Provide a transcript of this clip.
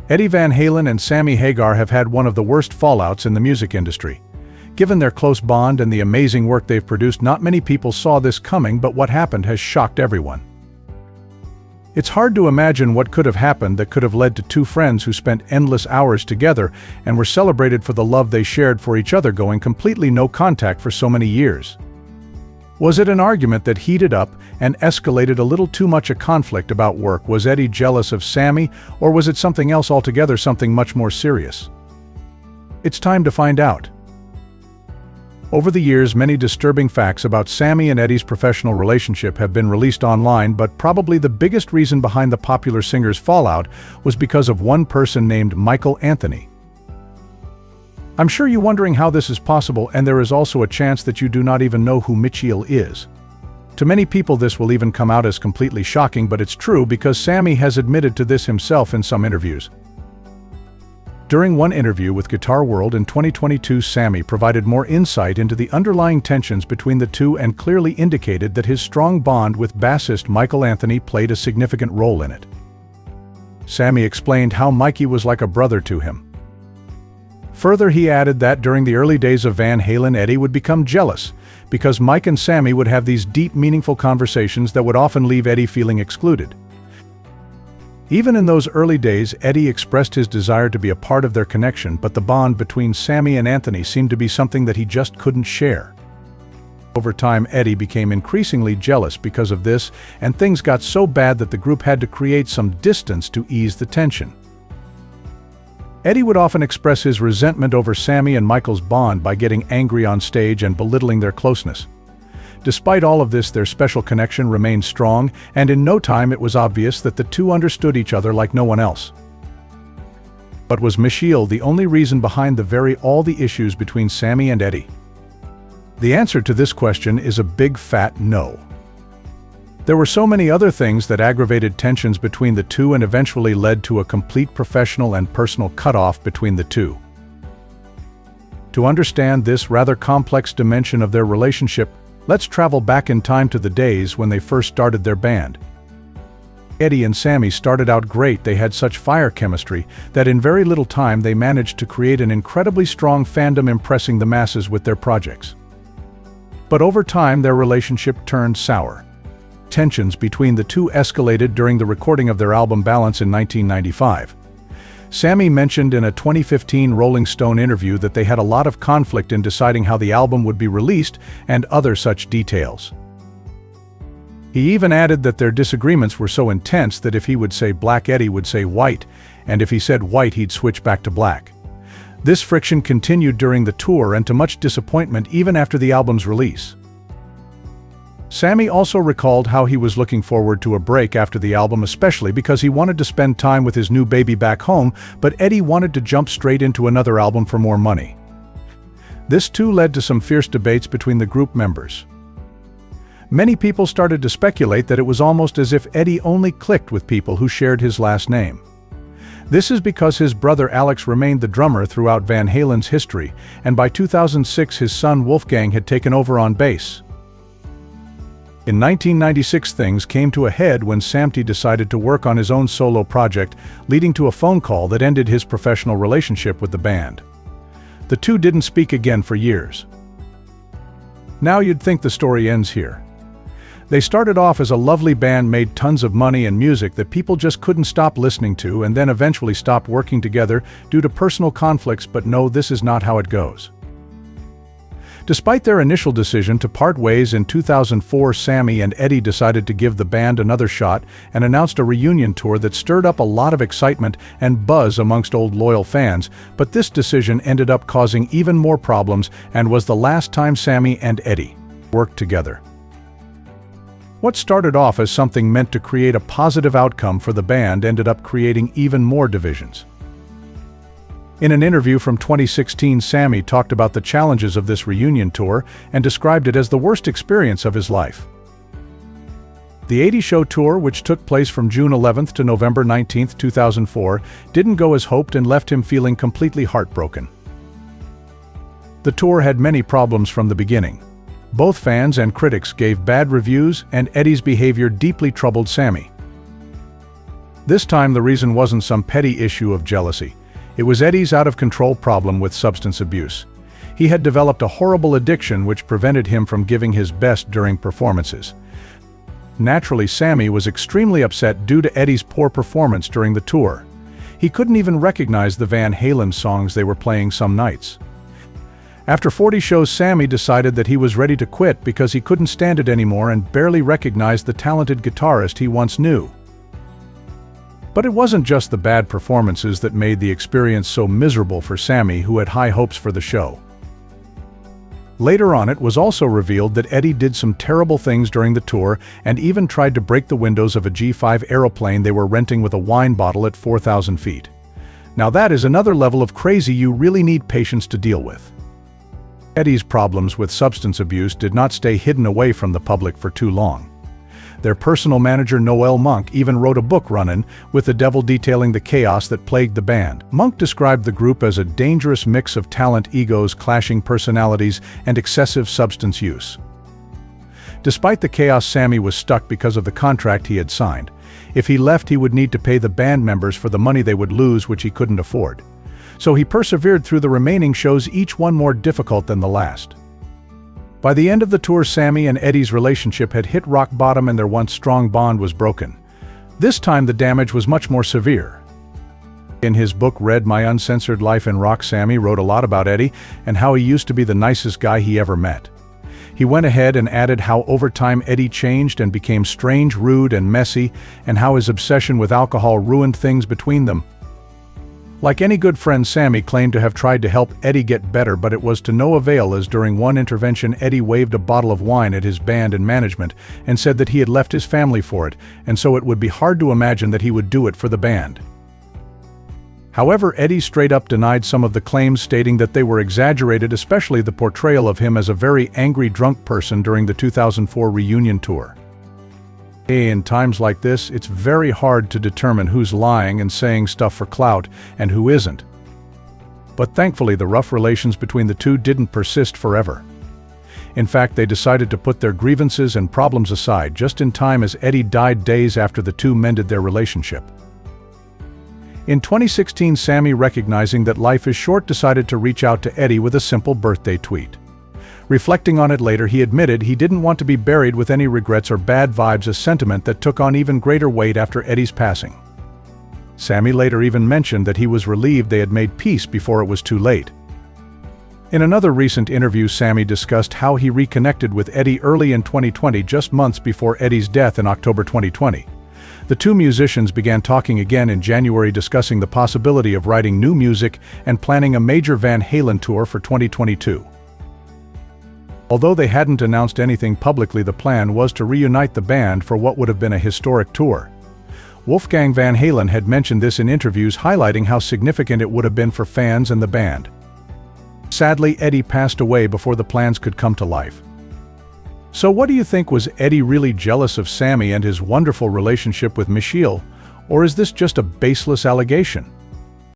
Eddie Van Halen and Sammy Hagar have had one of the worst fallouts in the music industry. Given their close bond and the amazing work they've produced, not many people saw this coming, but what happened has shocked everyone. It's hard to imagine what could have happened that could have led to two friends who spent endless hours together and were celebrated for the love they shared for each other going completely no contact for so many years. Was it an argument that heated up and escalated a little too much, a conflict about work? Was Eddie jealous of Sammy, or was it something else altogether, something much more serious? It's time to find out. Over the years, many disturbing facts about Sammy and Eddie's professional relationship have been released online, but probably the biggest reason behind the popular singer's fallout was because of one person named Michael Anthony. I'm sure you're wondering how this is possible, and there is also a chance that you do not even know who Michiel is. To many people this will even come out as completely shocking, but it's true because Sammy has admitted to this himself in some interviews. During one interview with Guitar World in 2022, Sammy provided more insight into the underlying tensions between the two and clearly indicated that his strong bond with bassist Michael Anthony played a significant role in it. Sammy explained how Mikey was like a brother to him. Further, he added that during the early days of Van Halen, Eddie would become jealous because Mike and Sammy would have these deep, meaningful conversations that would often leave Eddie feeling excluded. Even in those early days, Eddie expressed his desire to be a part of their connection, but the bond between Sammy and Anthony seemed to be something that he just couldn't share. Over time, Eddie became increasingly jealous because of this, and things got so bad that the group had to create some distance to ease the tension. Eddie would often express his resentment over Sammy and Michael's bond by getting angry on stage and belittling their closeness. Despite all of this, their special connection remained strong, and in no time it was obvious that the two understood each other like no one else. But was Michiel the only reason behind all the issues between Sammy and Eddie? The answer to this question is a big fat no. There were so many other things that aggravated tensions between the two and eventually led to a complete professional and personal cutoff between the two. To understand this rather complex dimension of their relationship, let's travel back in time to the days when they first started their band. Eddie and Sammy started out great. They had such fire chemistry that in very little time they managed to create an incredibly strong fandom, impressing the masses with their projects. But over time, their relationship turned sour. Tensions between the two escalated during the recording of their album Balance in 1995. Sammy mentioned in a 2015 Rolling Stone interview that they had a lot of conflict in deciding how the album would be released and other such details. He even added that their disagreements were so intense that if he would say black, Eddie would say white, and if he said white, he'd switch back to black. This friction continued during the tour and to much disappointment even after the album's release. Sammy also recalled how he was looking forward to a break after the album, especially because he wanted to spend time with his new baby back home, but Eddie wanted to jump straight into another album for more money. This too led to some fierce debates between the group members. Many people started to speculate that it was almost as if Eddie only clicked with people who shared his last name. This is because his brother Alex remained the drummer throughout Van Halen's history, and by 2006 his son Wolfgang had taken over on bass. In 1996, things came to a head when Sammy decided to work on his own solo project, leading to a phone call that ended his professional relationship with the band. The two didn't speak again for years. Now you'd think the story ends here. They started off as a lovely band, made tons of money and music that people just couldn't stop listening to, and then eventually stopped working together due to personal conflicts, but no, this is not how it goes. Despite their initial decision to part ways in 2004, Sammy and Eddie decided to give the band another shot and announced a reunion tour that stirred up a lot of excitement and buzz amongst old loyal fans, but this decision ended up causing even more problems and was the last time Sammy and Eddie worked together. What started off as something meant to create a positive outcome for the band ended up creating even more divisions. In an interview from 2016, Sammy talked about the challenges of this reunion tour and described it as the worst experience of his life. The 80 Show tour, which took place from June 11th to November 19th, 2004, didn't go as hoped and left him feeling completely heartbroken. The tour had many problems from the beginning. Both fans and critics gave bad reviews, and Eddie's behavior deeply troubled Sammy. This time the reason wasn't some petty issue of jealousy. It was Eddie's out-of-control problem with substance abuse. He had developed a horrible addiction which prevented him from giving his best during performances. Naturally, Sammy was extremely upset due to Eddie's poor performance during the tour. He couldn't even recognize the Van Halen songs they were playing some nights. After 40 shows, Sammy decided that he was ready to quit because he couldn't stand it anymore and barely recognized the talented guitarist he once knew. But it wasn't just the bad performances that made the experience so miserable for Sammy, who had high hopes for the show. Later on, it was also revealed that Eddie did some terrible things during the tour and even tried to break the windows of a G5 aeroplane they were renting with a wine bottle at 4,000 feet. Now that is another level of crazy you really need patience to deal with. Eddie's problems with substance abuse did not stay hidden away from the public for too long. Their personal manager Noel Monk even wrote a book, Runnin', with the devil, detailing the chaos that plagued the band. Monk described the group as a dangerous mix of talent, egos, clashing personalities, and excessive substance use. Despite the chaos, Sammy was stuck because of the contract he had signed. If he left, he would need to pay the band members for the money they would lose, which he couldn't afford. So he persevered through the remaining shows, each one more difficult than the last. By the end of the tour, Sammy and Eddie's relationship had hit rock bottom and their once strong bond was broken. This time the damage was much more severe. In his book Read My Uncensored Life in Rock, Sammy wrote a lot about Eddie and how he used to be the nicest guy he ever met. He went ahead and added how over time Eddie changed and became strange, rude, and messy, and how his obsession with alcohol ruined things between them. Like any good friend, Sammy claimed to have tried to help Eddie get better, but it was to no avail, as during one intervention Eddie waved a bottle of wine at his band and management and said that he had left his family for it, and so it would be hard to imagine that he would do it for the band. However, Eddie straight up denied some of the claims, stating that they were exaggerated, especially the portrayal of him as a very angry drunk person during the 2004 reunion tour. In times like this, it's very hard to determine who's lying and saying stuff for clout and who isn't. But thankfully, the rough relations between the two didn't persist forever. In fact, they decided to put their grievances and problems aside just in time, as Eddie died days after the two mended their relationship. In 2016, Sammy, recognizing that life is short, decided to reach out to Eddie with a simple birthday tweet. Reflecting on it later, he admitted he didn't want to be buried with any regrets or bad vibes, a sentiment that took on even greater weight after Eddie's passing. Sammy later even mentioned that he was relieved they had made peace before it was too late. In another recent interview, Sammy discussed how he reconnected with Eddie early in 2020, just months before Eddie's death in October 2020. The two musicians began talking again in January, discussing the possibility of writing new music and planning a major Van Halen tour for 2022. Although they hadn't announced anything publicly, the plan was to reunite the band for what would have been a historic tour. Wolfgang Van Halen had mentioned this in interviews, highlighting how significant it would have been for fans and the band. Sadly, Eddie passed away before the plans could come to life. So what do you think? Was Eddie really jealous of Sammy and his wonderful relationship with Michelle, or is this just a baseless allegation?